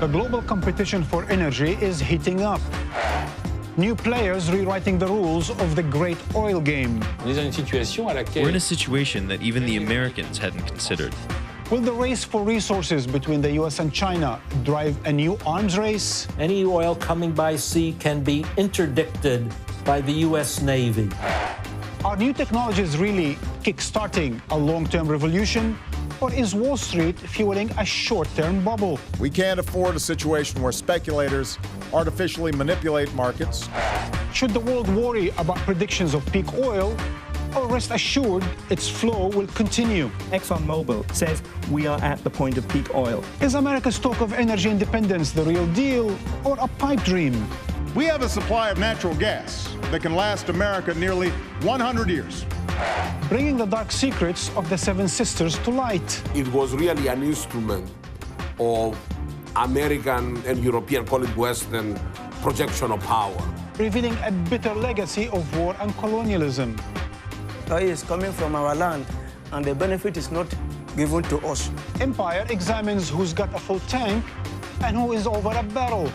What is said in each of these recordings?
The global competition for energy is heating up. New players rewriting the rules of the great oil game. We're in a situation that even the Americans hadn't considered. Will the race for resources between the US and China drive a new arms race? Any oil coming by sea can be interdicted by the US Navy. Are new technologies really kick-starting a long-term revolution? Or is Wall Street fueling a short-term bubble? We can't afford a situation where speculators artificially manipulate markets. Should the world worry about predictions of peak oil, or rest assured its flow will continue? ExxonMobil says we are at the point of peak oil. Is America's talk of energy independence the real deal, or a pipe dream? We have a supply of natural gas that can last America nearly 100 years. Bringing the dark secrets of the Seven Sisters to light. It was really an instrument of American and European, call it Western, projection of power. Revealing a bitter legacy of war and colonialism. Oil is coming from our land, and the benefit is not given to us. Empire examines who's got a full tank and who is over a barrel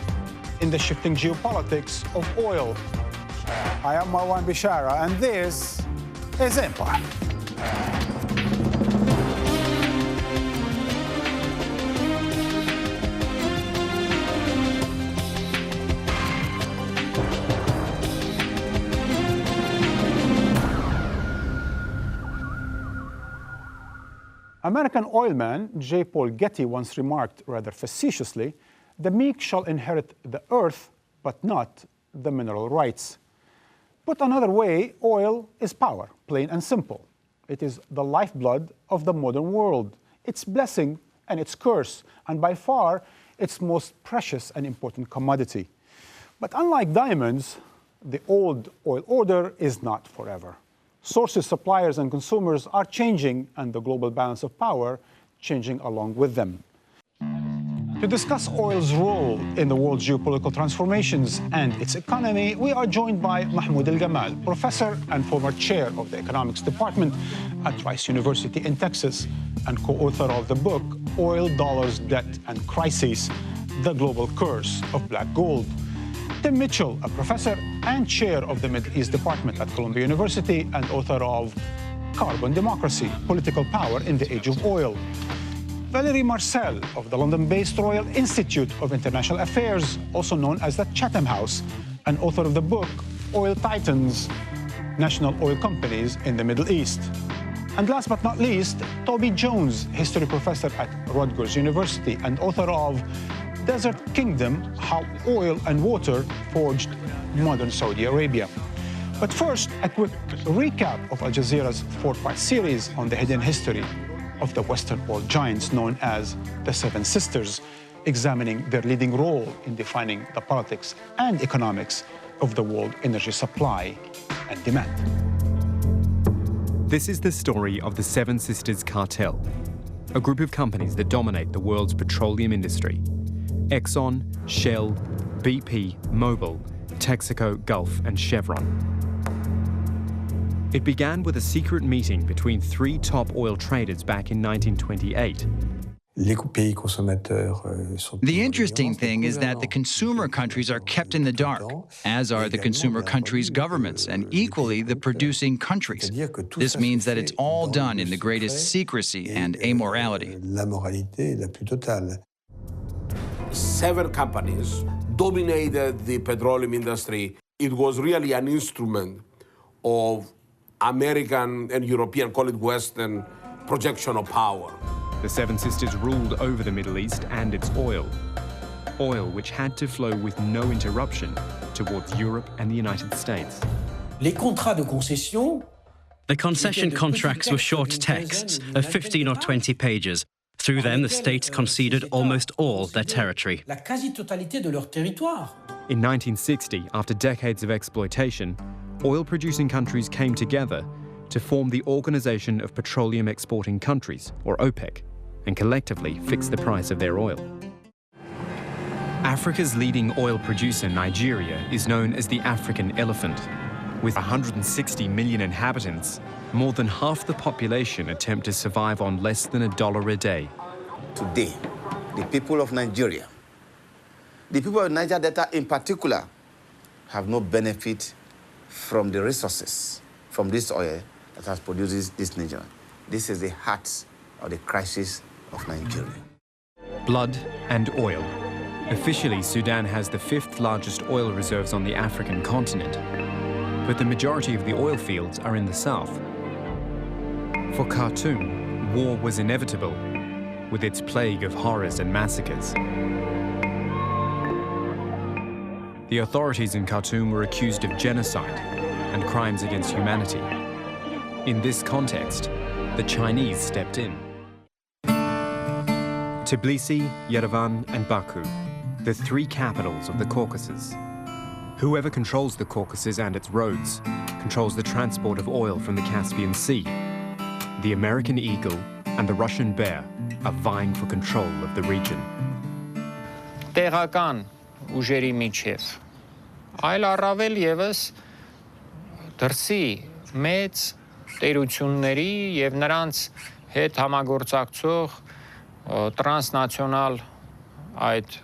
in the shifting geopolitics of oil. I am Marwan Bishara, and this is Empire. American oilman J. Paul Getty once remarked rather facetiously, "The meek shall inherit the earth, but not the mineral rights." Put another way, oil is power, plain and simple. It is the lifeblood of the modern world, its blessing and its curse, and by far its most precious and important commodity. But unlike diamonds, the old oil order is not forever. Sources, suppliers, and consumers are changing, and the global balance of power changing along with them. To discuss oil's role in the world's geopolitical transformations and its economy, we are joined by Mahmoud El-Gamal, professor and former chair of the economics department at Rice University in Texas, and co-author of the book, Oil, Dollars, Debt, and Crises, The Global Curse of Black Gold. Tim Mitchell, a professor and chair of the Middle East Department at Columbia University and author of Carbon Democracy, Political Power in the Age of Oil. Valerie Marcel of the London-based Royal Institute of International Affairs, also known as the Chatham House, and author of the book, Oil Titans, National Oil Companies in the Middle East. And last but not least, Toby Jones, history professor at Rutgers University and author of Desert Kingdom, How Oil and Water Forged Modern Saudi Arabia. But first, a quick recap of Al Jazeera's 4-part series on the hidden history of the Western oil giants known as the Seven Sisters, examining their leading role in defining the politics and economics of the world energy supply and demand. This is the story of the Seven Sisters cartel, a group of companies that dominate the world's petroleum industry. Exxon, Shell, BP, Mobil, Texaco, Gulf, and Chevron. It began with a secret meeting between 3 top oil traders back in 1928. The interesting thing is that the consumer countries are kept in the dark, as are the consumer countries' governments, and equally the producing countries. This means that it's all done in the greatest secrecy and amorality. 7 companies dominated the petroleum industry. It was really an instrument of American and European, call it Western, projection of power. The Seven Sisters ruled over the Middle East and its oil. Oil which had to flow with no interruption towards Europe and the United States. Les contrats de concession. The concession contracts were short texts of 15 or 20 pages. Through them, the states conceded almost all their territory. La quasi-totalité de leur territoire. In 1960, after decades of exploitation, oil-producing countries came together to form the Organization of Petroleum Exporting Countries, or OPEC, and collectively fix the price of their oil. Africa's leading oil producer, Nigeria, is known as the African elephant. With 160 million inhabitants, more than half the population attempt to survive on less than $1 a day. Today, the people of Nigeria The people of Niger Delta in particular have no benefit from the resources from this oil that has produced this nation. This is the heart of the crisis of Nigeria. Blood and oil. Officially, Sudan has the 5th largest oil reserves on the African continent, but the majority of the oil fields are in the south. For Khartoum, war was inevitable, with its plague of horrors and massacres. The authorities in Khartoum were accused of genocide and crimes against humanity. In this context, the Chinese stepped in. Tbilisi, Yerevan, and Baku, the 3 capitals of the Caucasus. Whoever controls the Caucasus and its roads controls the transport of oil from the Caspian Sea. The American eagle and the Russian bear are vying for control of the region. Տեղական ուժերի միջև այլ առավել եւս դրսի մեծ տերությունների եւ նրանց հետ համագործակցող տրանսնացիոնալ այդ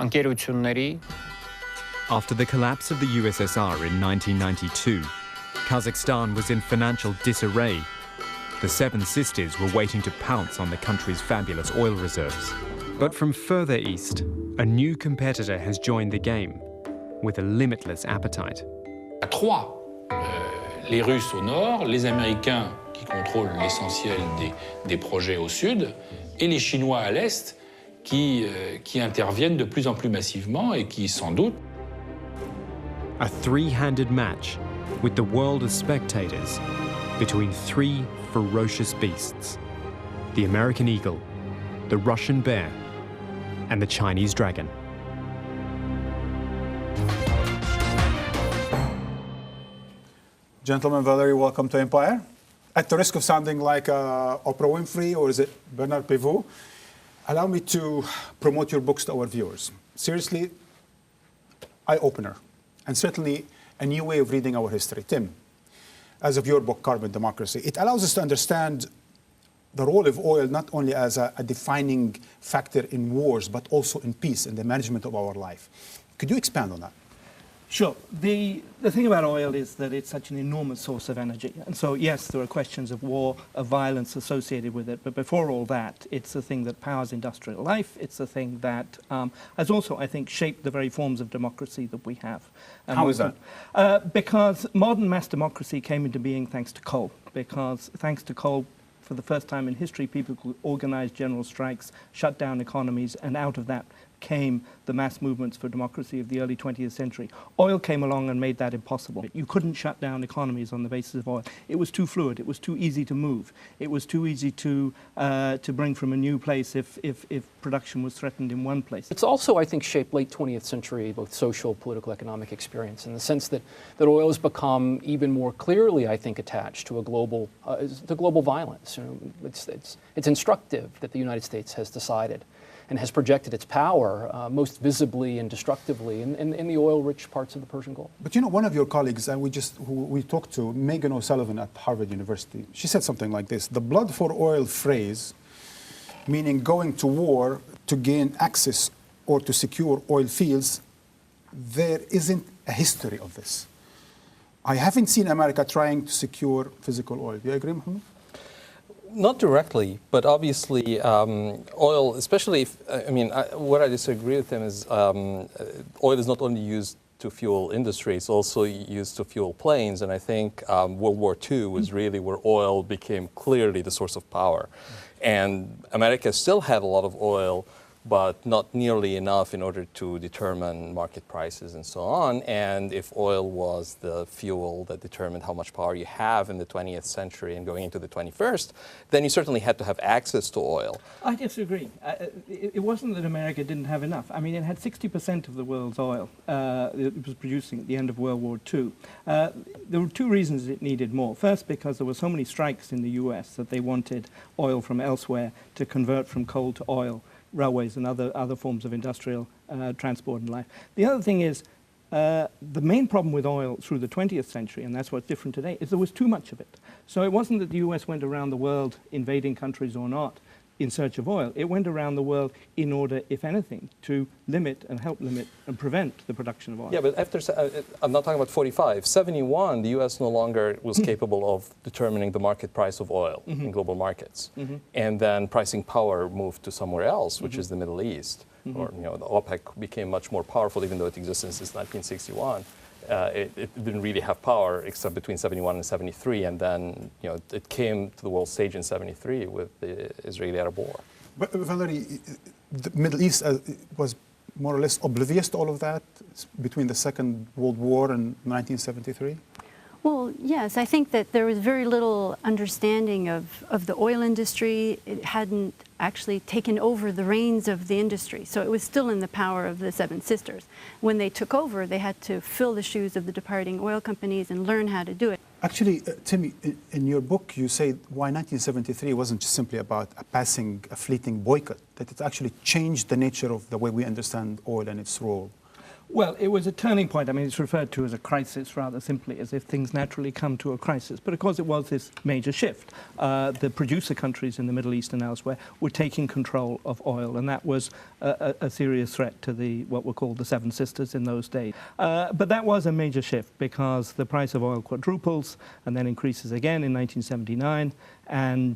ընկերությունների. After the collapse of the USSR in 1992, Kazakhstan was in financial disarray. The Seven Sisters were waiting to pounce on the country's fabulous oil reserves. But from further east, a new competitor has joined the game with a limitless appetite. Trois, les Russes au nord, les Américains qui contrôlent l'essentiel des projets au sud, et les Chinois à l'est qui interviennent de plus en plus massivement et qui, sans doute... A three-handed match with the world as spectators between 3 ferocious beasts: the American eagle, the Russian bear, and the Chinese dragon. Gentlemen, Valerie, welcome to Empire. At the risk of sounding like Oprah Winfrey, or is it Bernard Pivot, allow me to promote your books to our viewers. Seriously, eye-opener, and certainly a new way of reading our history. Tim, as of your book, Carbon Democracy, it allows us to understand the role of oil not only as a defining factor in wars, but also in peace and the management of our life. Could you expand on that? Sure. The thing about oil is that it's such an enormous source of energy. And so, yes, there are questions of war, of violence associated with it. But before all that, it's the thing that powers industrial life. It's the thing that has also, I think, shaped the very forms of democracy that we have. How is that? Because modern mass democracy came into being thanks to coal. Because thanks to coal, for the first time in history, people could organize general strikes, shut down economies, and out of that came the mass movements for democracy of the early 20th century. Oil came along and made that impossible. You couldn't shut down economies on the basis of oil. It was too fluid. It was too easy to move. It was too easy to bring from a new place if production was threatened in one place. It's also, I think, shaped late 20th century, both social, political, economic experience, in the sense that oil has become even more clearly, I think, attached to global violence. You know, it's instructive that the United States has decided and has projected its power most visibly and destructively in the oil-rich parts of the Persian Gulf. But you know, one of your colleagues, who we talked to, Megan O'Sullivan at Harvard University, she said something like this: the blood for oil phrase, meaning going to war to gain access or to secure oil fields, there isn't a history of this. I haven't seen America trying to secure physical oil. Do you agree, Mohammed? Not directly, but obviously oil, especially if, what I disagree with him is oil is not only used to fuel industry, it's also used to fuel planes. And I think World War II was really where oil became clearly the source of power. And America still had a lot of oil, but not nearly enough in order to determine market prices and so on. And if oil was the fuel that determined how much power you have in the 20th century and going into the 21st, then you certainly had to have access to oil. I disagree. It wasn't that America didn't have enough. I mean, it had 60% of the world's oil it was producing at the end of World War II. There were 2 reasons it needed more. First, because there were so many strikes in the US that they wanted oil from elsewhere to convert from coal to oil, railways and other forms of industrial transport and life. The other thing is, the main problem with oil through the 20th century, and that's what's different today, is there was too much of it. So it wasn't that the US went around the world invading countries or not. in search of oil. It went around the world in order, if anything, to limit and help limit and prevent the production of oil. Yeah, but after, I'm not talking about 45, 71, the U.S. no longer was capable of determining the market price of oil in global markets. And then pricing power moved to somewhere else, which is the Middle East. Or, the OPEC became much more powerful, even though it existed since 1961. It didn't really have power except between 71 and 73, and then it came to the world stage in 73 with the Israeli-Arab War. But Valerie, the Middle East was more or less oblivious to all of that between the Second World War and 1973? Well, yes, I think that there was very little understanding of the oil industry. It hadn't actually taken over the reins of the industry, so it was still in the power of the Seven Sisters. When they took over, they had to fill the shoes of the departing oil companies and learn how to do it. Actually, Timmy, in your book, you say why 1973 wasn't just simply about a fleeting boycott, that it actually changed the nature of the way we understand oil and its role. Well, it was a turning point. I mean, it's referred to as a crisis rather simply, as if things naturally come to a crisis. But of course, it was this major shift. The producer countries in the Middle East and elsewhere were taking control of oil, and that was a serious threat to what were called the Seven Sisters in those days. But that was a major shift because the price of oil quadruples and then increases again in 1979, and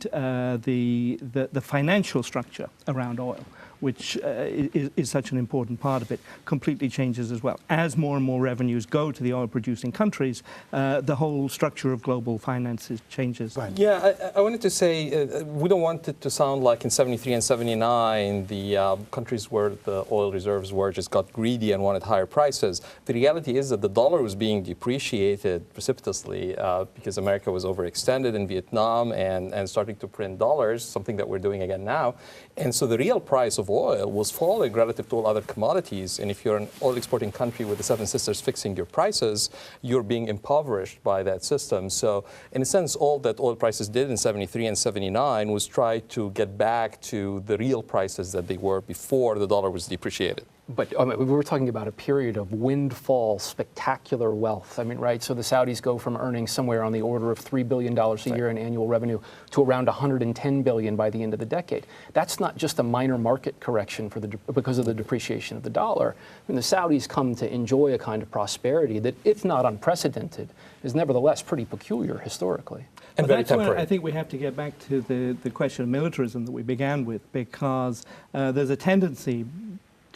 the financial structure around oil, which is such an important part of it, completely changes as well. As more and more revenues go to the oil-producing countries, the whole structure of global finances changes. Right. Yeah, I wanted to say, we don't want it to sound like in 73 and 79, the countries where the oil reserves were just got greedy and wanted higher prices. The reality is that the dollar was being depreciated precipitously because America was overextended in Vietnam and starting to print dollars, something that we're doing again now. And so the real price of oil was falling relative to all other commodities. And if you're an oil exporting country with the Seven Sisters fixing your prices, you're being impoverished by that system. So in a sense, all that oil prices did in 73 and 79 was try to get back to the real prices that they were before the dollar was depreciated. But we were talking about a period of windfall, spectacular wealth. I mean, right? So the Saudis go from earning somewhere on the order of $3 billion a year in annual revenue to around $110 billion by the end of the decade. That's not just a minor market correction because of the depreciation of the dollar. I mean, the Saudis come to enjoy a kind of prosperity that, if not unprecedented, is nevertheless pretty peculiar historically. And very temporary. I think we have to get back to the question of militarism that we began with, because there's a tendency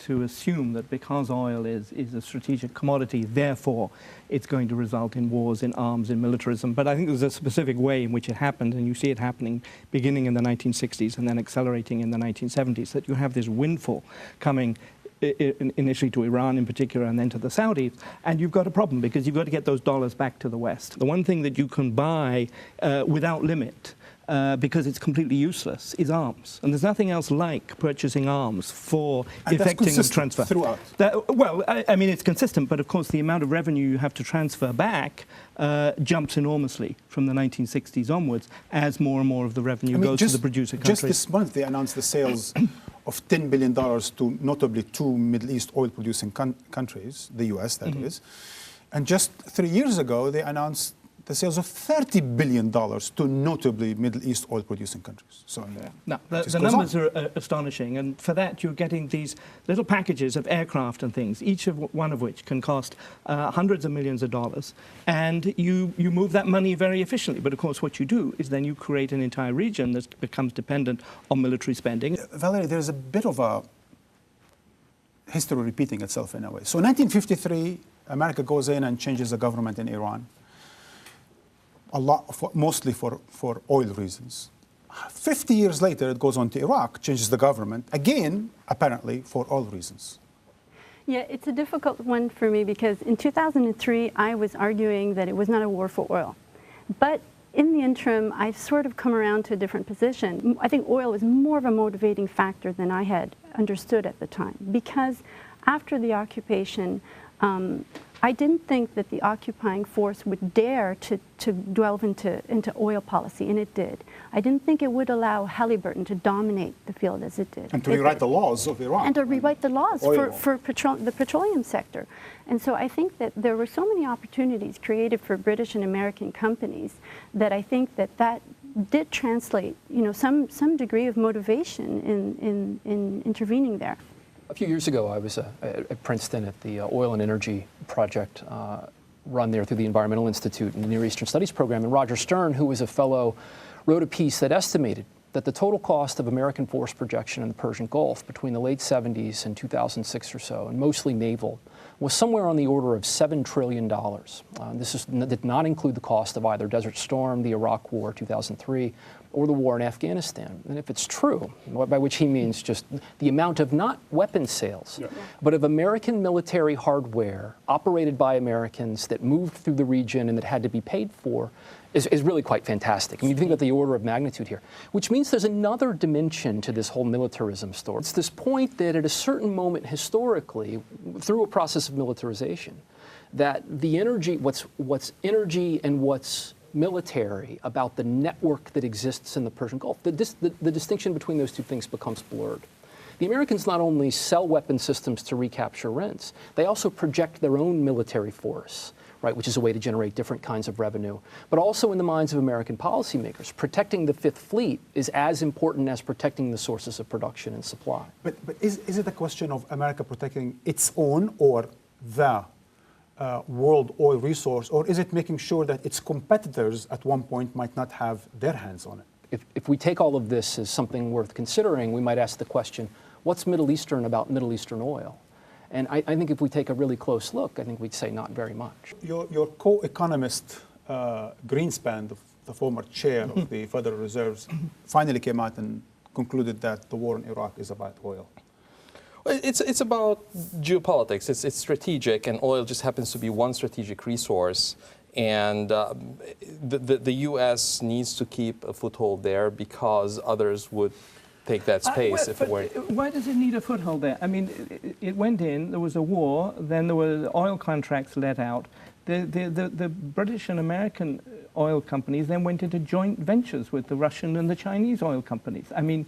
to assume that because oil is a strategic commodity, therefore it's going to result in wars, in arms, in militarism. But I think there's a specific way in which it happened, and you see it happening beginning in the 1960s and then accelerating in the 1970s, that you have this windfall coming initially to Iran in particular and then to the Saudis, and you've got a problem because you've got to get those dollars back to the West. The one thing that you can buy without limit because it's completely useless, is arms. And there's nothing else like purchasing arms for effecting a transfer. Throughout. Well, I mean, it's consistent, but of course the amount of revenue you have to transfer back jumps enormously from the 1960s onwards as more and more of the revenue goes to the producer countries. Just this month they announced the sales of $10 billion to notably two Middle East oil-producing countries, the US that is. And just 3 years ago they announced the sales of $30 billion to notably Middle East oil-producing countries. So now, the numbers are astonishing, and for that you're getting these little packages of aircraft and things, each one of which can cost hundreds of millions of dollars, and you move that money very efficiently. But of course what you do is then you create an entire region that becomes dependent on military spending. Valerie, there's a bit of a history repeating itself in a way. So in 1953, America goes in and changes the government in Iran. Mostly for oil reasons. 50 years later, it goes on to Iraq, changes the government, again, apparently for oil reasons. Yeah, it's a difficult one for me because in 2003, I was arguing that it was not a war for oil. But in the interim, I've sort of come around to a different position. I think oil is more of a motivating factor than I had understood at the time, because after the occupation, I didn't think that the occupying force would dare to delve into oil policy, and it did. I didn't think it would allow Halliburton to dominate the field as it did. And to rewrite the laws of Iran. And to rewrite the laws for the petroleum sector. And so I think that there were so many opportunities created for British and American companies that I think that did translate, some degree of motivation in intervening there. A few years ago, I was at Princeton at the Oil and Energy Project run there through the Environmental Institute and the Near Eastern Studies program. And Roger Stern, who was a fellow, wrote a piece that estimated that the total cost of American force projection in the Persian Gulf between the late 70s and 2006 or so, and mostly naval, was somewhere on the order of $7 trillion. This did not include the cost of either Desert Storm, the Iraq War, 2003, or the war in Afghanistan. And if it's true, by which he means just the amount of not weapons sales, but of American military hardware operated by Americans that moved through the region and that had to be paid for, is really quite fantastic. I mean, you think about the order of magnitude here, which means there's another dimension to this whole militarism story. It's this point that at a certain moment historically, through a process of militarization, that the energy, what's energy and what's military about the network that exists in the Persian Gulf, the distinction between those two things becomes blurred. The Americans not only sell weapon systems to recapture rents, they also project their own military force, right, which is a way to generate different kinds of revenue. But also in the minds of American policymakers, protecting the Fifth Fleet is as important as protecting the sources of production and supply. But is it a question of America protecting its own or the world oil resource, or is it making sure that its competitors at one point might not have their hands on it? If we take all of this as something worth considering, we might ask the question, what's Middle Eastern about Middle Eastern oil? And I think if we take a really close look, I think we'd say not very much. Your co-economist, Greenspan, the former chair of the Federal Reserve, finally came out and concluded that the war in Iraq is about oil. It's about geopolitics. It's strategic, and oil just happens to be one strategic resource. And the U.S. needs to keep a foothold there because others would take that space if it weren't. Why does it need a foothold there? I mean, it went in, there was a war, then there were oil contracts let out. The British and American oil companies then went into joint ventures with the Russian and the Chinese oil companies. I mean,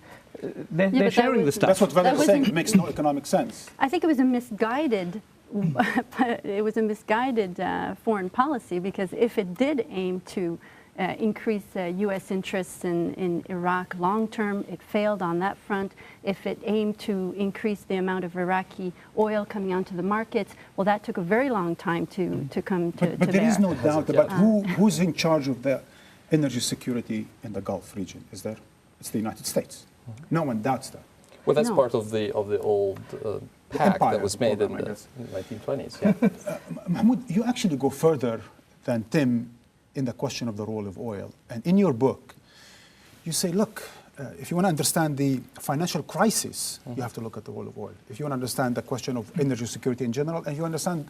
they're sharing the stuff. That's what Valerie is saying. It makes no economic sense. I think it was a misguided foreign policy, because if it did aim to increase U.S. interests in Iraq long term, it failed on that front. If it aimed to increase the amount of Iraqi oil coming onto the markets, well, that took a very long time to come to But there is no doubt about who's in charge of the energy security in the Gulf region, is there? It's the United States. No one doubts that. Well, that's part of the old pact that was made in the 1920s. Yeah. Mahmoud, you actually go further than Tim in the question of the role of oil. And in your book, you say, look, if you want to understand the financial crisis, you have to look at the role of oil. If you want to understand the question of energy security in general, and you understand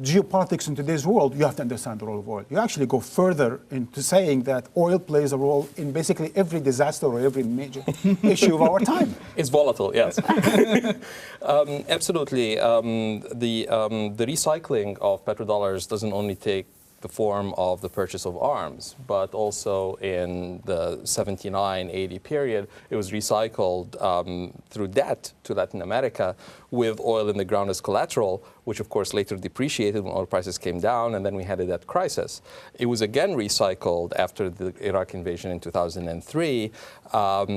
geopolitics in today's world, you have to understand the role of oil. You actually go further into saying that oil plays a role in basically every disaster or every major issue of our time. It's volatile, yes. Absolutely. The recycling of petrodollars doesn't only take the form of the purchase of arms, but also in the 79-80 period, it was recycled through debt to Latin America with oil in the ground as collateral, which of course later depreciated when oil prices came down, and then we had a debt crisis. It was again recycled after the Iraq invasion in 2003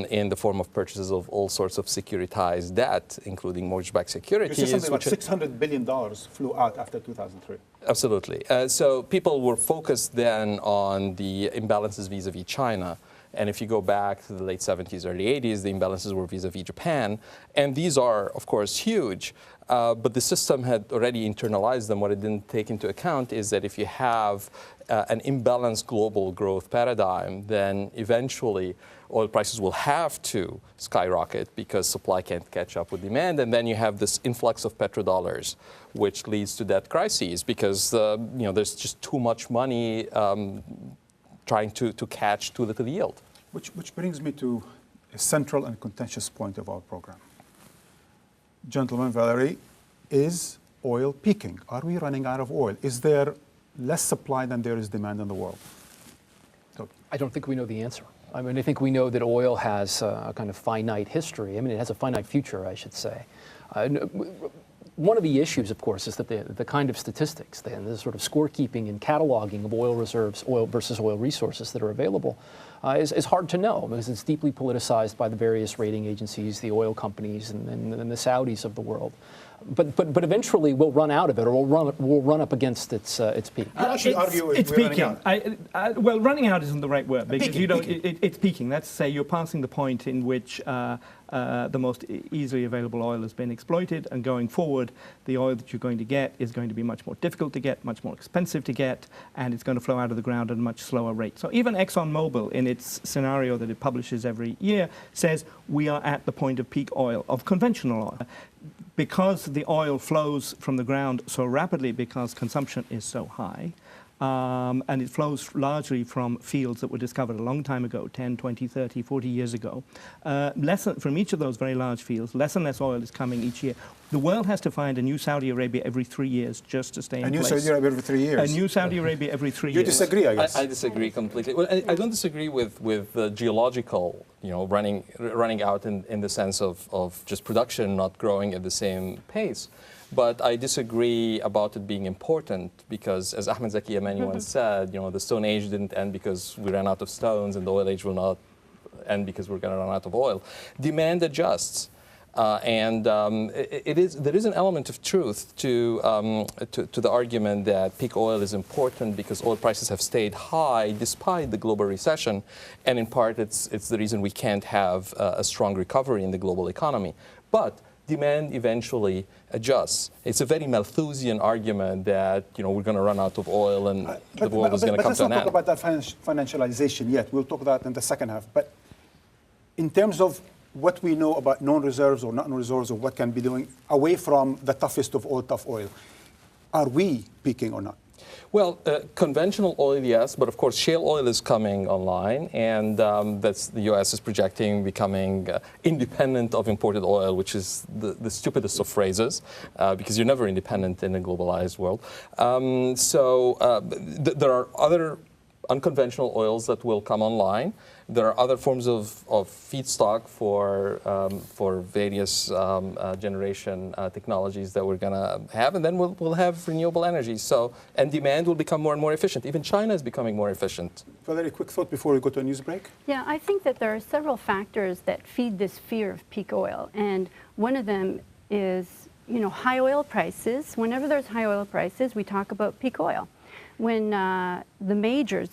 in the form of purchases of all sorts of securitized debt, including mortgage-backed securities. You said something like $600 billion flew out after 2003. Absolutely. So people were focused then on the imbalances vis-a-vis China. And if you go back to the late 70s, early 80s, the imbalances were vis-a-vis Japan. And these are, of course, huge. But the system had already internalized them. What it didn't take into account is that if you have an imbalanced global growth paradigm, then eventually oil prices will have to skyrocket because supply can't catch up with demand. And then you have this influx of petrodollars, which leads to debt crises because there's just too much money trying to catch too little yield. Which brings me to a central and contentious point of our program. Gentlemen, Valerie, is oil peaking? Are we running out of oil? Is there less supply than there is demand in the world? I don't think we know the answer. I mean, I think we know that oil has a kind of finite history. I mean, it has a finite future, I should say. One of the issues, of course, is that the kind of statistics, the sort of scorekeeping and cataloging of oil reserves, oil versus oil resources that are available, is hard to know because it's deeply politicized by the various rating agencies, the oil companies, and the Saudis of the world. But eventually we'll run out of it, or we'll run up against its peak. You actually argue it's we're running peaking. out. Well, running out isn't the right word because Peaking. it's peaking. That's to say you're passing the point in which the most easily available oil has been exploited, and going forward, the oil that you're going to get is going to be much more difficult to get, much more expensive to get, and it's going to flow out of the ground at a much slower rate. So even ExxonMobil, in its scenario that it publishes every year, says we are at the point of peak oil, of conventional oil. Because the oil flows from the ground so rapidly because consumption is so high, and it flows largely from fields that were discovered a long time ago, 10, 20, 30, 40 years ago. From each of those very large fields, less and less oil is coming each year. The world has to find a new Saudi Arabia every 3 years just to stay in place. A new Saudi Arabia every 3 years. A new Saudi Arabia every 3 years. You disagree, I guess. I disagree completely. Well, I don't disagree with the geological, running out in the sense of just production not growing at the same pace. But I disagree about it being important because, as Ahmed Zaki Yamani once said, the Stone Age didn't end because we ran out of stones, and the Oil Age will not end because we're going to run out of oil. Demand adjusts. There is an element of truth to the argument that peak oil is important because oil prices have stayed high despite the global recession, and in part it's the reason we can't have a strong recovery in the global economy. But demand eventually adjusts. It's a very Malthusian argument that we're going to run out of oil and the world is going to come to an end. Let's not talk about that financialization yet. We'll talk about that in the second half. But in terms of what we know about known reserves or not known reserves or what can be doing away from the toughest of all tough oil, are we peaking or not? Well, conventional oil, yes, but of course shale oil is coming online, and that's the U.S. is projecting becoming independent of imported oil, which is the stupidest of phrases, because you're never independent in a globalized world. There are other unconventional oils that will come online. There are other forms of feedstock for various generation technologies that we're going to have, and then we'll have renewable energy. And demand will become more and more efficient. Even China is becoming more efficient. Valerie, quick thought before we go to a news break? Yeah, I think that there are several factors that feed this fear of peak oil, and one of them is, high oil prices. Whenever there's high oil prices, we talk about peak oil. When the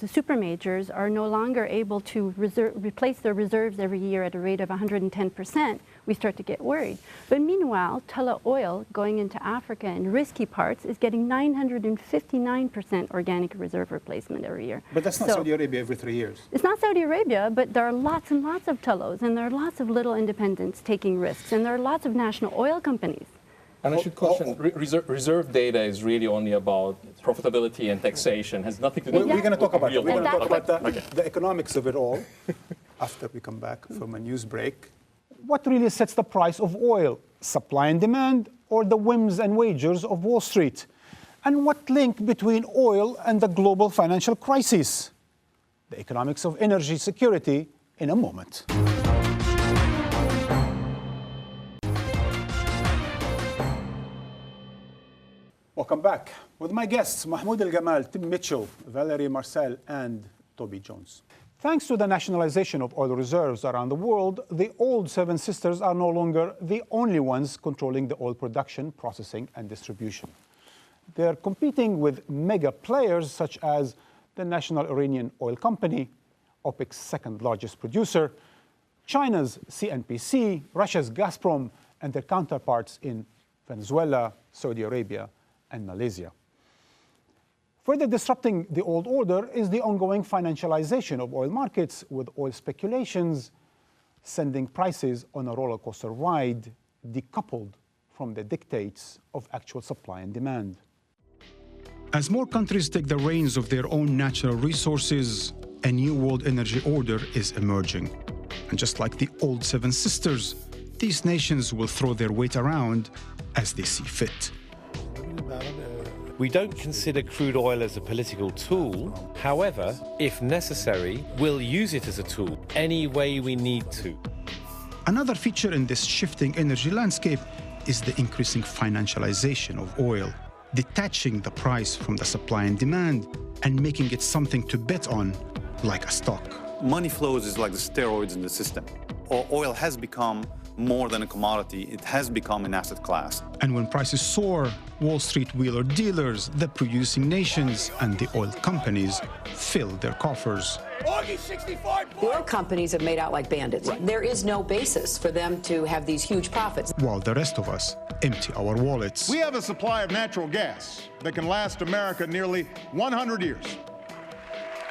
super majors, are no longer able to replace their reserves every year at a rate of 110%, we start to get worried. But meanwhile, Tala oil going into Africa in risky parts is getting 959% organic reserve replacement every year. But that's not Saudi Arabia every 3 years. It's not Saudi Arabia, but there are lots and lots of Talos, and there are lots of little independents taking risks, and there are lots of national oil companies. And I should caution, reserve data is really only about profitability and taxation. It has nothing to do with We're going to talk about it. We're going to talk about Okay. the economics of it all after we come back from a news break. What really sets the price of oil? Supply and demand, or the whims and wagers of Wall Street? And what link between oil and the global financial crisis? The economics of energy security in a moment. Welcome back with my guests, Mahmoud El-Gamal, Tim Mitchell, Valerie Marcel, and Toby Jones. Thanks to the nationalization of oil reserves around the world, the old Seven Sisters are no longer the only ones controlling the oil production, processing, and distribution. They're competing with mega players such as the National Iranian Oil Company, OPEC's second largest producer, China's CNPC, Russia's Gazprom, and their counterparts in Venezuela, Saudi Arabia, and Malaysia. Further disrupting the old order is the ongoing financialization of oil markets, with oil speculations sending prices on a roller coaster ride, decoupled from the dictates of actual supply and demand. As more countries take the reins of their own natural resources, a new world energy order is emerging. And just like the old Seven Sisters, these nations will throw their weight around as they see fit. We don't consider crude oil as a political tool. However, if necessary, we'll use it as a tool any way we need to. Another feature in this shifting energy landscape is the increasing financialization of oil, detaching the price from the supply and demand and making it something to bet on, like a stock. money flows is like the steroids in the system. Oil has become more than a commodity. It has become an asset class. And when prices soar, Wall Street wheeler dealers, the producing nations, and the oil companies fill their coffers. Oil companies have made out like bandits. Right. There is no basis for them to have these huge profits. While the rest of us empty our wallets. We have a supply of natural gas that can last America nearly 100 years.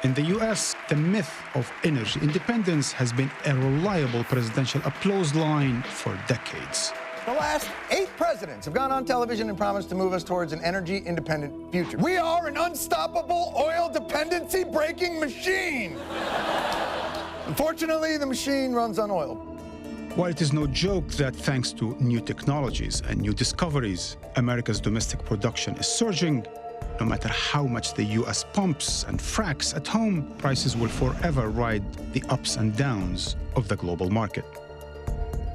In the US, the myth of energy independence has been a reliable presidential applause line for decades. The last 8 presidents have gone on television and promised to move us towards an energy-independent future. We are an unstoppable oil dependency-breaking machine. Unfortunately, the machine runs on oil. While it is no joke that thanks to new technologies and new discoveries, America's domestic production is surging, no matter how much the US pumps and fracks at home, prices will forever ride the ups and downs of the global market.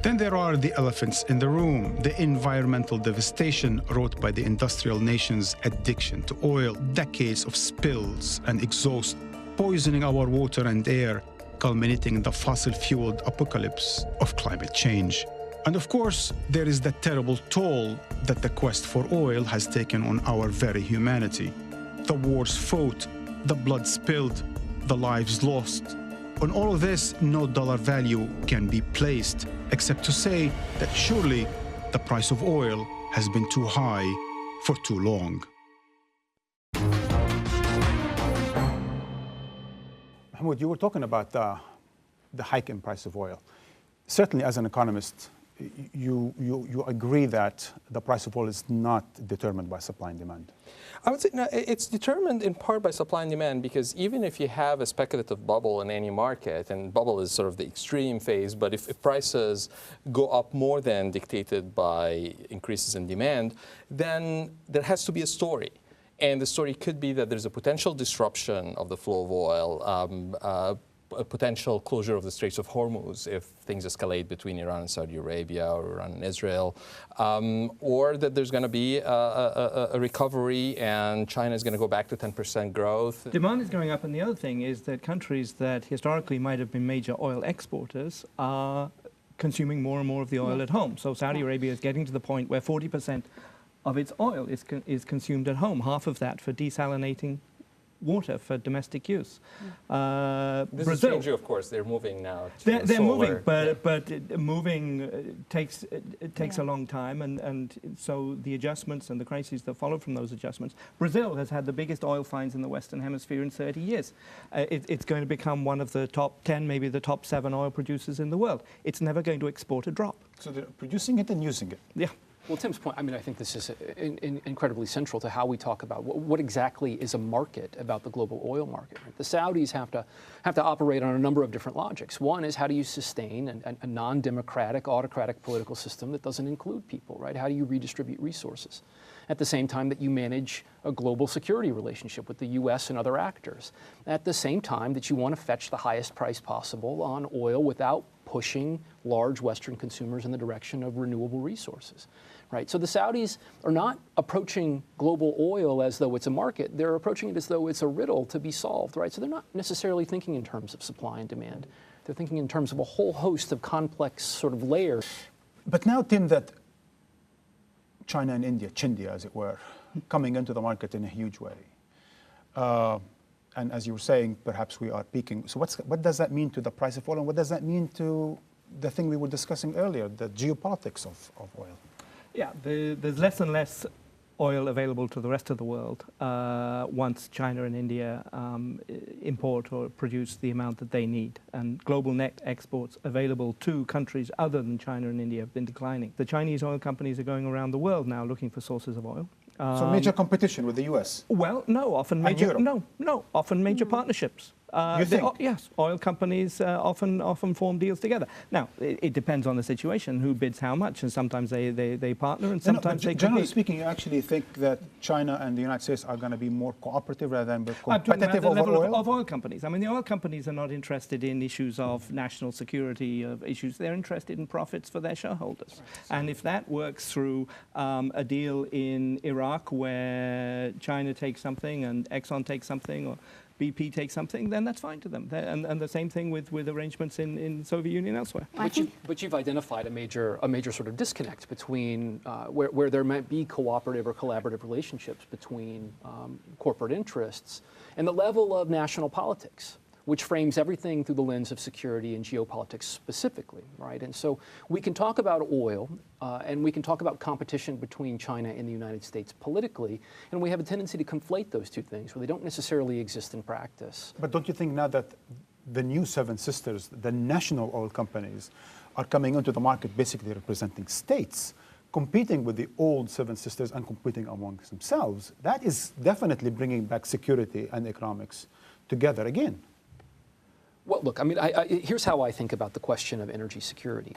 Then there are the elephants in the room, the environmental devastation wrought by the industrial nation's addiction to oil, decades of spills and exhaust, poisoning our water and air, culminating in the fossil-fueled apocalypse of climate change. And of course, there is the terrible toll that the quest for oil has taken on our very humanity. The wars fought, the blood spilled, the lives lost. On all of this, no dollar value can be placed, except to say that surely the price of oil has been too high for too long. Mahmoud, you were talking about the hike in price of oil. Certainly, as an economist, you agree that the price of oil is not determined by supply and demand. I would say no, it's determined in part by supply and demand, because even if you have a speculative bubble in any market, and bubble is sort of the extreme phase, but if prices go up more than dictated by increases in demand, then there has to be a story. And the story could be that there's a potential disruption of the flow of oil, a potential closure of the Straits of Hormuz if things escalate between Iran and Saudi Arabia or Iran and Israel, or that there's going to be a recovery and China is going to go back to 10% growth. Demand is going up, and the other thing is that countries that historically might have been major oil exporters are consuming more and more of the oil at home. So Saudi Arabia is getting to the point where 40% of its oil is consumed at home, half of that for desalinating water for domestic use. This is changing, of course. They're moving now to they're solar. moving, but moving takes a long time, and so the adjustments and the crises that follow from those adjustments. Brazil has had the biggest oil finds in the Western Hemisphere in 30 years. It's going to become one of the top 10, maybe the top 7 oil producers in the world. It's never going to export a drop. So they're producing it and using it. Yeah. Well, Tim's point, I mean, I think this is incredibly central to how we talk about what exactly is a market about the global oil market. Right? The Saudis have to operate on a number of different logics. One is, how do you sustain a non-democratic, autocratic political system that doesn't include people, right? How do you redistribute resources? At the same time that you manage a global security relationship with the U.S. and other actors. At the same time that you want to fetch the highest price possible on oil without pushing large Western consumers in the direction of renewable resources. Right? So the Saudis are not approaching global oil as though it's a market. They're approaching it as though it's a riddle to be solved. Right? So they're not necessarily thinking in terms of supply and demand. They're thinking in terms of a whole host of complex sort of layers. But now, Tim, that China and India, Chindia as it were, coming into the market in a huge way. And as you were saying, perhaps we are peaking. So what does that mean to the price of oil, and what does that mean to the thing we were discussing earlier, the geopolitics of oil? Yeah, there's less and less oil available to the rest of the world once China and India import or produce the amount that they need. And global net exports available to countries other than China and India have been declining. The Chinese oil companies are going around the world now looking for sources of oil. So major competition with the U.S.? Well, no, often major, often major partnerships. You think? Yes, oil companies often form deals together. Now, it depends on the situation, who bids how much, and sometimes they partner, and sometimes they compete. Generally speaking, you actually think that China and the United States are going to be more cooperative rather than competitive over oil? Of oil companies. I mean, the oil companies are not interested in issues of national security, of issues. They're interested in profits for their shareholders. Right. And if that works through a deal in Iraq where China takes something and Exxon takes something, or BP takes something, then that's fine to them. And the same thing with arrangements in Soviet Union elsewhere. But you've identified a major sort of disconnect between where there might be cooperative or collaborative relationships between corporate interests and the level of national politics, which frames everything through the lens of security and geopolitics specifically, right? And so we can talk about oil, and we can talk about competition between China and the United States politically, and we have a tendency to conflate those two things where they don't necessarily exist in practice. But don't you think now that the new Seven Sisters, the national oil companies, are coming into the market basically representing states, competing with the old Seven Sisters and competing amongst themselves, that is definitely bringing back security and economics together again? Well, look, I mean, here's how I think about the question of energy security.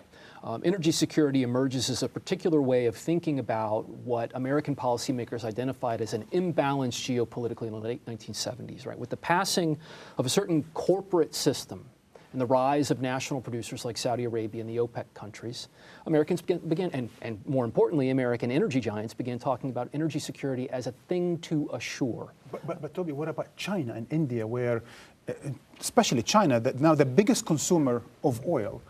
Energy security emerges as a particular way of thinking about what American policymakers identified as an imbalanced geopolitically in the late 1970s, right? With the passing of a certain corporate system and the rise of national producers like Saudi Arabia and the OPEC countries, Americans began, and more importantly, American energy giants began talking about energy security as a thing to assure. But Toby, what about China and India, where especially China, that now the biggest consumer of oil,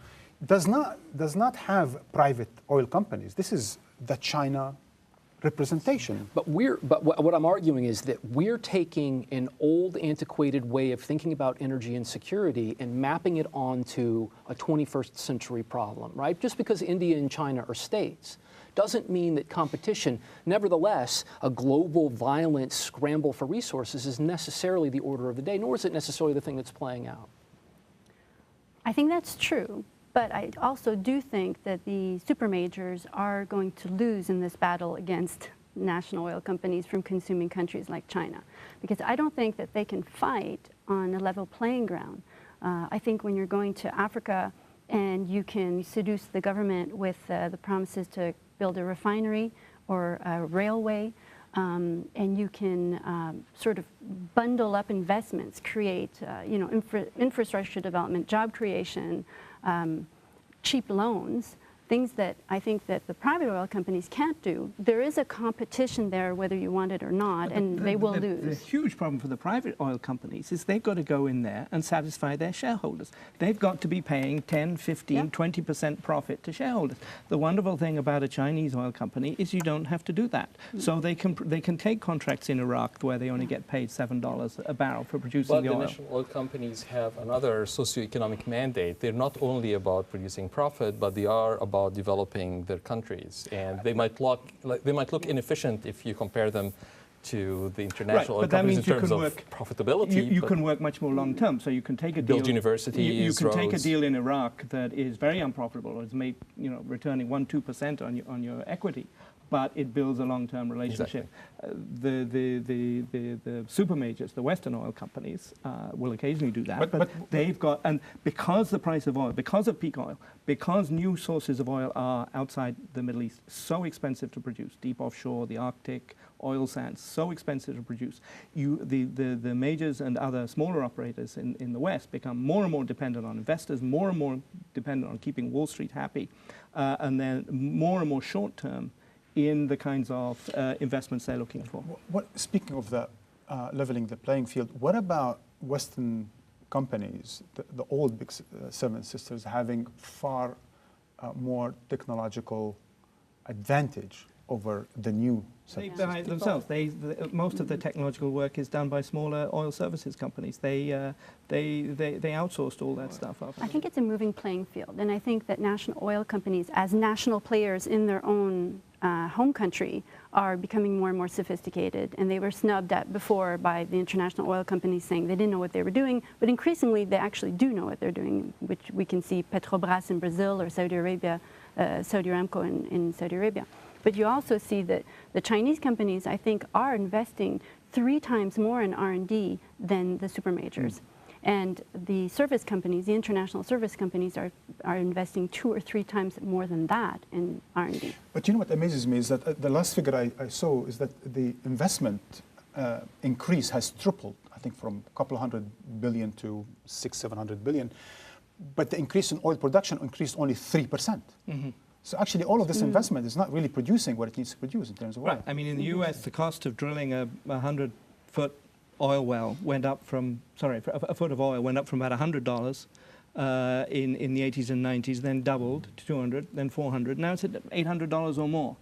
does not have private oil companies? This is the China representation. But what I'm arguing is that we're taking an old, antiquated way of thinking about energy and security and mapping it onto a 21st century problem, right? Just because India and China are states doesn't mean that competition, nevertheless, a global violent scramble for resources is necessarily the order of the day, nor is it necessarily the thing that's playing out. I think that's true. But I also do think that the super majors are going to lose in this battle against national oil companies from consuming countries like China, because I don't think that they can fight on a level playing ground. I think when you're going to Africa and you can seduce the government with the promises to build a refinery or a railway, and you can sort of bundle up investments, create infrastructure development, job creation, cheap loans, things that I think that the private oil companies can't do. There is a competition there, whether you want it or not, and they will lose. The huge problem for the private oil companies is they've got to go in there and satisfy their shareholders. They've got to be paying 10, 15, 20% profit to shareholders. The wonderful thing about a Chinese oil company is you don't have to do that. So they can take contracts in Iraq where they only get paid $7 a barrel for producing the oil. But the national oil companies have another socioeconomic mandate. They're not only about producing profit, but they are about developing their countries, and they might look inefficient if you compare them to the international oil companies in terms of profitability. You can work much more long term, so you can take a deal. Build universities. You can take a deal in Iraq that is very unprofitable, or is returning 1-2% on your equity, but it builds a long-term relationship. Exactly. The super majors, the Western oil companies, will occasionally do that, but they've got, and because the price of oil, because of peak oil, because new sources of oil are outside the Middle East so expensive to produce, deep offshore, the Arctic, oil sands, so expensive to produce, the majors and other smaller operators in the West become more and more dependent on investors, more and more dependent on keeping Wall Street happy, and then more and more short-term in the kinds of investments they're looking for. Speaking of the leveling the playing field, what about Western companies, the old big Seven Sisters, having far more technological advantage over the new Seven Sisters? They themselves. Most of the technological work is done by smaller oil services companies. They outsourced all that stuff. I think it's a moving playing field, and I think that national oil companies, as national players in their own home country, are becoming more and more sophisticated, and they were snubbed at before by the international oil companies saying they didn't know what they were doing, but increasingly they actually do know what they're doing, which we can see Petrobras in Brazil or Saudi Arabia, Saudi Aramco in Saudi Arabia. But you also see that the Chinese companies, I think, are investing 3 times more in R&D than the super majors. And the service companies, the international service companies, are investing 2 or 3 times more than that in R&D. But you know what amazes me is that the last figure I saw is that the investment increase has tripled, I think from a couple of $100 billion to 600-700 billion. But the increase in oil production increased only 3%. So actually all of this investment is not really producing what it needs to produce in terms of oil. Right. I mean, in the US, the cost of drilling a 100-foot oil well went up from, a foot of oil went up from about $100 in the 80s and 90s, then doubled to 200, then 400. Now it's at $800 or more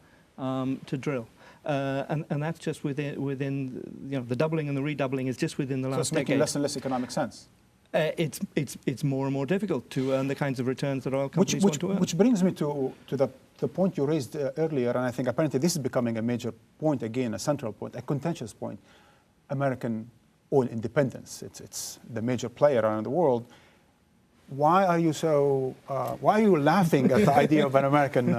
to drill. And that's just within the doubling and the redoubling is just within the last decade. So it's making less and less economic sense. It's more and more difficult to earn the kinds of returns that oil companies want to earn. Which brings me to the point you raised earlier, and I think apparently this is becoming a major point again, a central point, a contentious point. American oil independence. It's the major player around the world. Why are you laughing at the idea of an American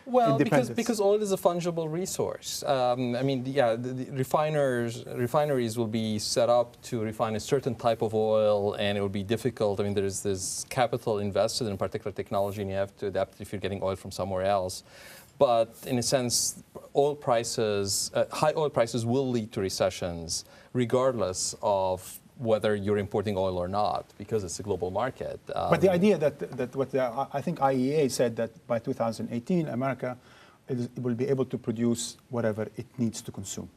well, independence? because oil is a fungible resource. I mean, the refineries will be set up to refine a certain type of oil, and it will be difficult. I mean, there's capital invested in a particular technology, and you have to adapt if you're getting oil from somewhere else. But in a sense, oil prices, high oil prices will lead to recessions, regardless of whether you're importing oil or not, because it's a global market. But the idea I think IEA said that by 2018, America will be able to produce whatever it needs to consume.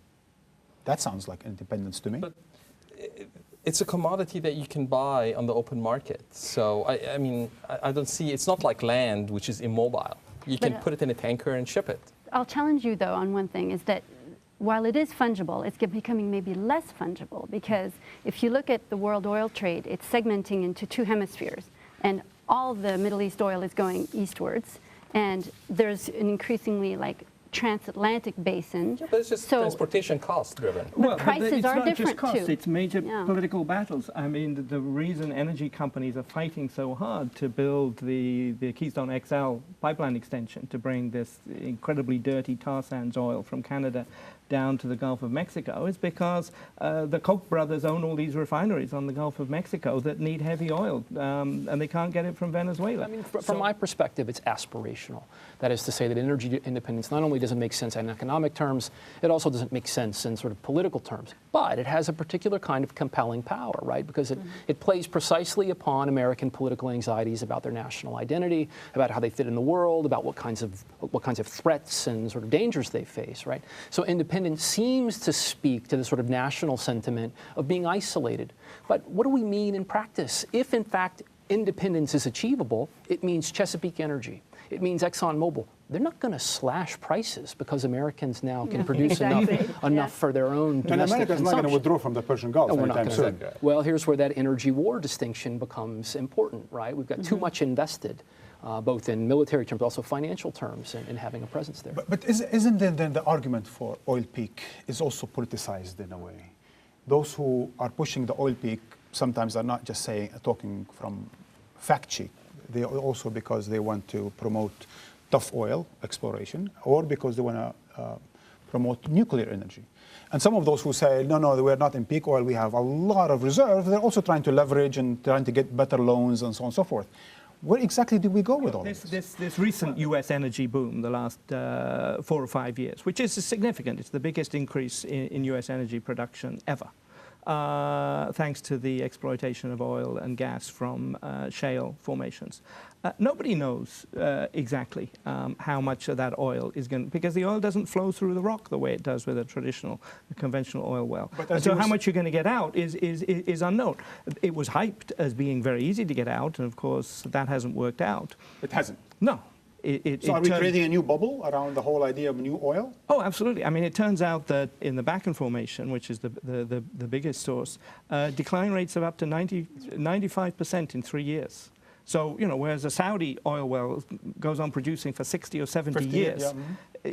That sounds like independence to me. But it's a commodity that you can buy on the open market. So, I mean, I don't see, it's not like land, which is immobile. You can put it in a tanker and ship it. I'll challenge you, though, on one thing, is that while it is fungible, it's becoming maybe less fungible, because if you look at the world oil trade, it's segmenting into two hemispheres, and all the Middle East oil is going eastwards, and there's an increasingly transatlantic basin. Yeah, but it's just transportation cost driven. Well, prices are different cost, too. It's major political battles. I mean, the reason energy companies are fighting so hard to build the Keystone XL pipeline extension to bring this incredibly dirty tar sands oil from Canada down to the Gulf of Mexico is because the Koch brothers own all these refineries on the Gulf of Mexico that need heavy oil, and they can't get it from Venezuela. I mean, from my perspective, it's aspirational. That is to say that energy independence not only doesn't make sense in economic terms, it also doesn't make sense in sort of political terms. But it has a particular kind of compelling power, right? Because it plays precisely upon American political anxieties about their national identity, about how they fit in the world, about what kinds of threats and sort of dangers they face, right? So independence seems to speak to the sort of national sentiment of being isolated. But what do we mean in practice? If, in fact, independence is achievable, it means Chesapeake Energy. It means ExxonMobil. They're not going to slash prices because Americans now can produce enough for their own domestic consumption. And America's not going to withdraw from the Persian Gulf anytime soon. Well, here's where that energy war distinction becomes important, right? We've got too much invested, both in military terms, but also financial terms, in having a presence there. But isn't then the argument for oil peak is also politicized in a way? Those who are pushing the oil peak sometimes are not just talking from fact sheet. They also because they want to promote tough oil exploration, or because they want to promote nuclear energy. And some of those who say, no, we're not in peak oil, we have a lot of reserve, they're also trying to leverage and trying to get better loans and so on and so forth. Where exactly do we go with all this? This recent U.S. energy boom, the last 4 or 5 years, which is significant. It's the biggest increase in U.S. energy production ever, thanks to the exploitation of oil and gas from shale formations. Nobody knows exactly how much of that oil is going to, because the oil doesn't flow through the rock the way it does with a conventional oil well. And so how much you're going to get out is unknown. It was hyped as being very easy to get out, and of course that hasn't worked out. It hasn't? No. So are we creating a new bubble around the whole idea of new oil? Oh, absolutely. I mean, it turns out that in the Bakken Formation, which is the biggest source, decline rates of up to 95% in 3 years. So, whereas a Saudi oil well goes on producing for 60 or 70 years,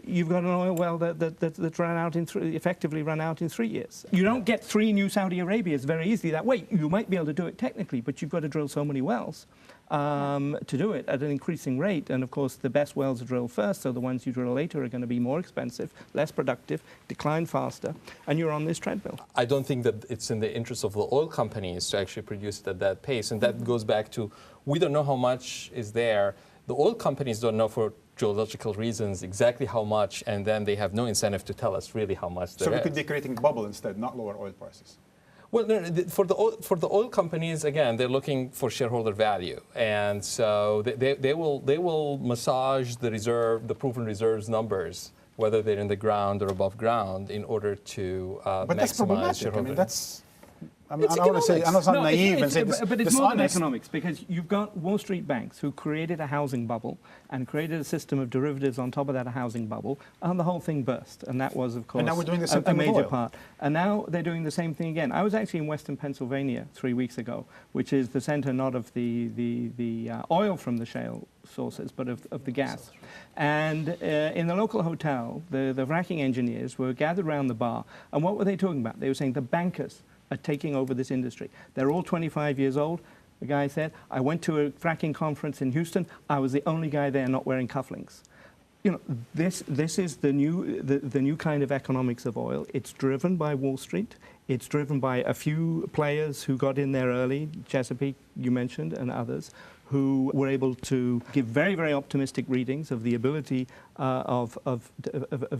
you've got an oil well that's run out effectively run out in 3 years. You don't get 3 new Saudi Arabias very easily that way. You might be able to do it technically, but you've got to drill so many wells to do it at an increasing rate. And of course, the best wells are drilled first, so the ones you drill later are going to be more expensive, less productive, decline faster, and you're on this treadmill. I don't think that it's in the interest of the oil companies to actually produce it at that pace. And that goes back to, we don't know how much is there. The oil companies don't know for geological reasons exactly how much, and then they have no incentive to tell us really how much there is. So we could be creating a bubble instead, not lower oil prices. Well, no, for the oil companies, again, they're looking for shareholder value, and so they will massage the proven reserves numbers, whether they're in the ground or above ground, in order to but that's problematic. I mean, I want to say, I'm not naive and say this. But it's more than economics, because you've got Wall Street banks who created a housing bubble and created a system of derivatives on top of that housing bubble, and the whole thing burst. And that was, of course, and now we're doing the same thing a major with oil. part. And now they're doing the same thing again. I was actually in Western Pennsylvania 3 weeks ago, which is the center not of the oil from the shale sources, but of the gas. And in the local hotel, the fracking engineers were gathered around the bar, and what were they talking about? They were saying the bankers are taking over this industry. They're all 25 years old. The guy said, I went to a fracking conference in Houston. I was the only guy there not wearing cufflinks. You know, this is the new kind of economics of oil. It's driven by Wall Street. It's driven by a few players who got in there early, Chesapeake, you mentioned, and others, who were able to give very, very optimistic readings of the ability of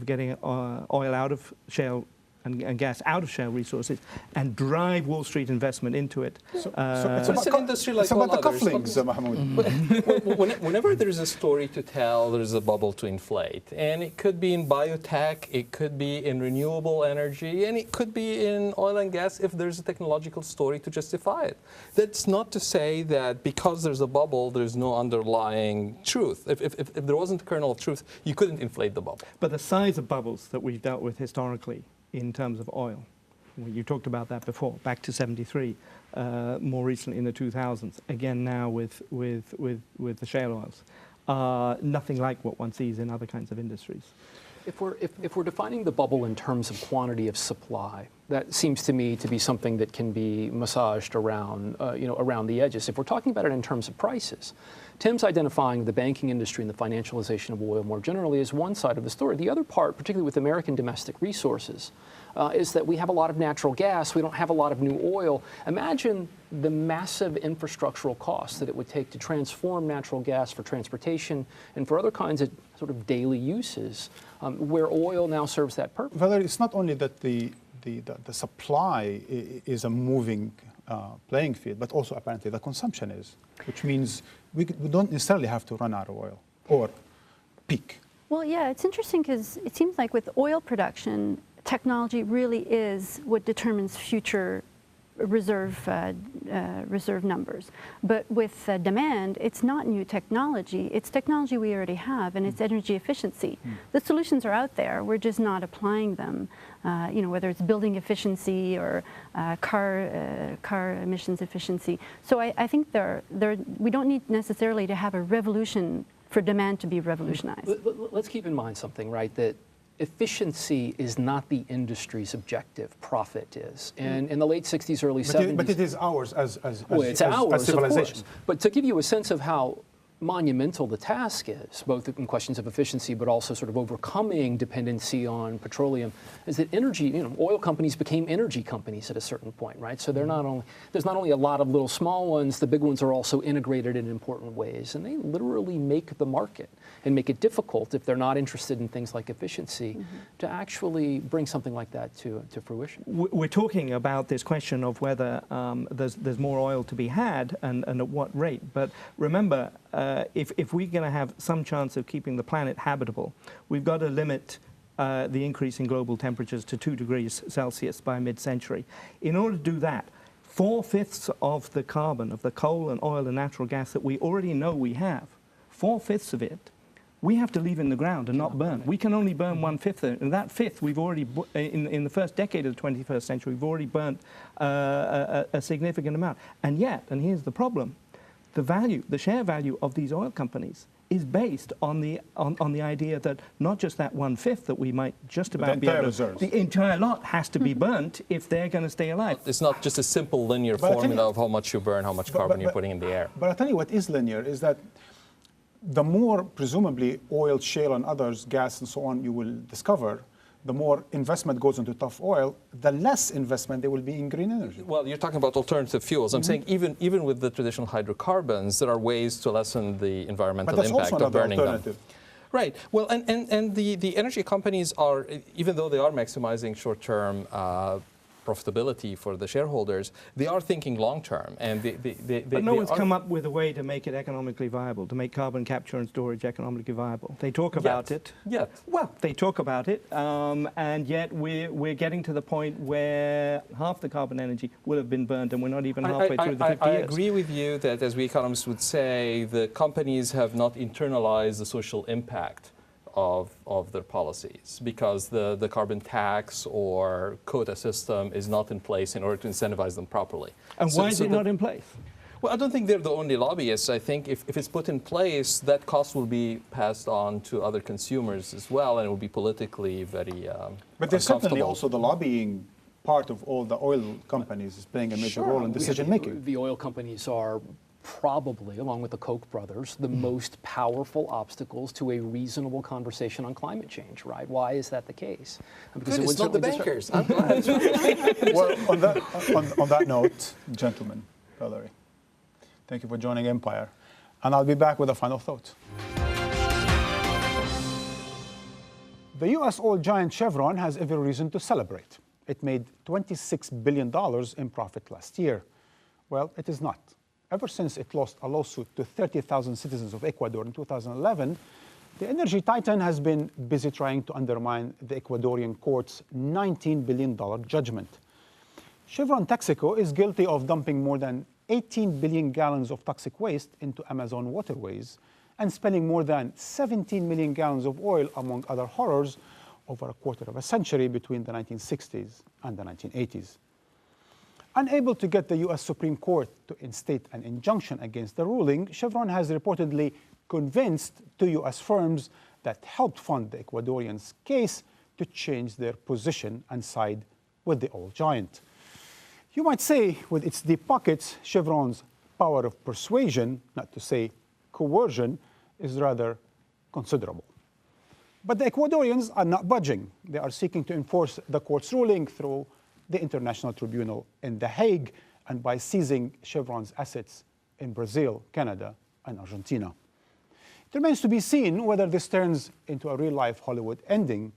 getting oil out of shale and gas out of shale resources and drive Wall Street investment into it. So it's an industry like all the others. cufflinks, Mahmoud. Whenever there's a story to tell, there's a bubble to inflate. And it could be in biotech, it could be in renewable energy, and it could be in oil and gas if there's a technological story to justify it. That's not to say that because there's a bubble, there's no underlying truth. If there wasn't a kernel of truth, you couldn't inflate the bubble. But the size of bubbles that we've dealt with historically in terms of oil, you talked about that before, back to 73, more recently in the 2000s, again now with the shale oils, nothing like what one sees in other kinds of industries. If we're defining the bubble in terms of quantity of supply, that seems to me to be something that can be massaged around, around the edges. If we're talking about it in terms of prices, Tim's identifying the banking industry and the financialization of oil more generally as one side of the story. The other part, particularly with American domestic resources, is that we have a lot of natural gas. We don't have a lot of new oil. Imagine the massive infrastructural costs that it would take to transform natural gas for transportation and for other kinds of sort of daily uses, where oil now serves that purpose. Valerie, it's not only that the supply is a moving playing field, but also apparently the consumption is, which means we don't necessarily have to run out of oil or peak. Well, yeah, it's interesting because it seems like with oil production, technology really is what determines future reserve numbers. But with demand, it's not new technology. It's technology we already have, and it's energy efficiency. The solutions are out there. We're just not applying them. Whether it's building efficiency or car emissions efficiency. So I think we don't need necessarily to have a revolution for demand to be revolutionized. Let's keep in mind something, right? That efficiency is not the industry's objective. Profit is. And in the late 60s, early 70s... But it is ours as Of civilization. course. But to give you a sense of how monumental the task is, both in questions of efficiency but also sort of overcoming dependency on petroleum, is that energy, oil companies became energy companies at a certain point, right? So there's not only a lot of little small ones, the big ones are also integrated in important ways, and they literally make the market and make it difficult, if they're not interested in things like efficiency, to actually bring something like that to fruition. We're talking about this question of whether there's more oil to be had and at what rate, but remember, if we're going to have some chance of keeping the planet habitable, we've got to limit the increase in global temperatures to 2 degrees Celsius by mid-century. In order to do that, 4/5 of the carbon of the coal and oil and natural gas that we already know we have, 4/5 of it, we have to leave in the ground and not burn. We can only burn 1/5, and that fifth we've already, in the first decade of the 21st century, we've already burnt a significant amount. And yet, and here's the problem, the share value of these oil companies is based on the idea that not just that 1/5 that we might just about be able to, the entire lot has to be burnt if they're going to stay alive. It's not just a simple linear formula of how much you burn, how much carbon you're putting in the air. But I'll tell you what is linear is that the more, presumably, oil, shale, and others, gas, and so on, you will discover, the more investment goes into tough oil, the less investment there will be in green energy. Well, you're talking about alternative fuels. I'm saying even with the traditional hydrocarbons, there are ways to lessen the environmental impact of burning them. Right. Well, and the energy companies are, even though they are maximizing short-term profitability for the shareholders, they are thinking long term. And but no one's come up with a way to make it economically viable, to make carbon capture and storage economically viable. They talk about it. Well, they talk about it, and yet we're getting to the point where half the carbon energy will have been burned, and we're not even halfway through the 50 years. I agree with you that, as we economists would say, the companies have not internalized the social impact of their policies, because the carbon tax or quota system is not in place in order to incentivize them properly. And why is it not in place? Well, I don't think they're the only lobbyists. I think if it's put in place, that cost will be passed on to other consumers as well, and it will be politically very But there's certainly also the lobbying part of all the oil companies is playing a major role in decision-making. The oil companies are probably, along with the Koch brothers, the most powerful obstacles to a reasonable conversation on climate change, right? Why is that the case? Because it's not the bankers. I'm glad. Well, on that note, gentlemen, Valerie, thank you for joining Empire. And I'll be back with a final thought. The U.S. oil giant Chevron has every reason to celebrate. It made $26 billion in profit last year. Well, it is not. Ever since it lost a lawsuit to 30,000 citizens of Ecuador in 2011, the energy titan has been busy trying to undermine the Ecuadorian court's $19 billion judgment. Chevron Texaco is guilty of dumping more than 18 billion gallons of toxic waste into Amazon waterways and spilling more than 17 million gallons of oil, among other horrors, over a quarter of a century between the 1960s and the 1980s. Unable to get the U.S. Supreme Court to instate an injunction against the ruling, Chevron has reportedly convinced two U.S. firms that helped fund the Ecuadorians' case to change their position and side with the oil giant. You might say, with its deep pockets, Chevron's power of persuasion, not to say coercion, is rather considerable. But the Ecuadorians are not budging. They are seeking to enforce the court's ruling through the International Tribunal in The Hague and by seizing Chevron's assets in Brazil, Canada, and Argentina. It remains to be seen whether this turns into a real-life Hollywood ending,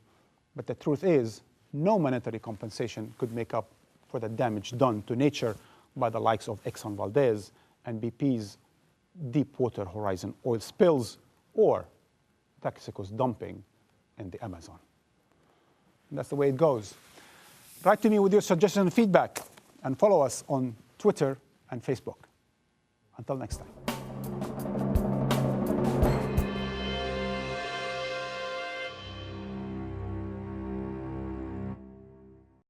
but the truth is, no monetary compensation could make up for the damage done to nature by the likes of Exxon Valdez and BP's Deepwater Horizon oil spills or Texaco's dumping in the Amazon. And that's the way it goes. Write to me with your suggestions and feedback, and follow us on Twitter and Facebook. Until next time.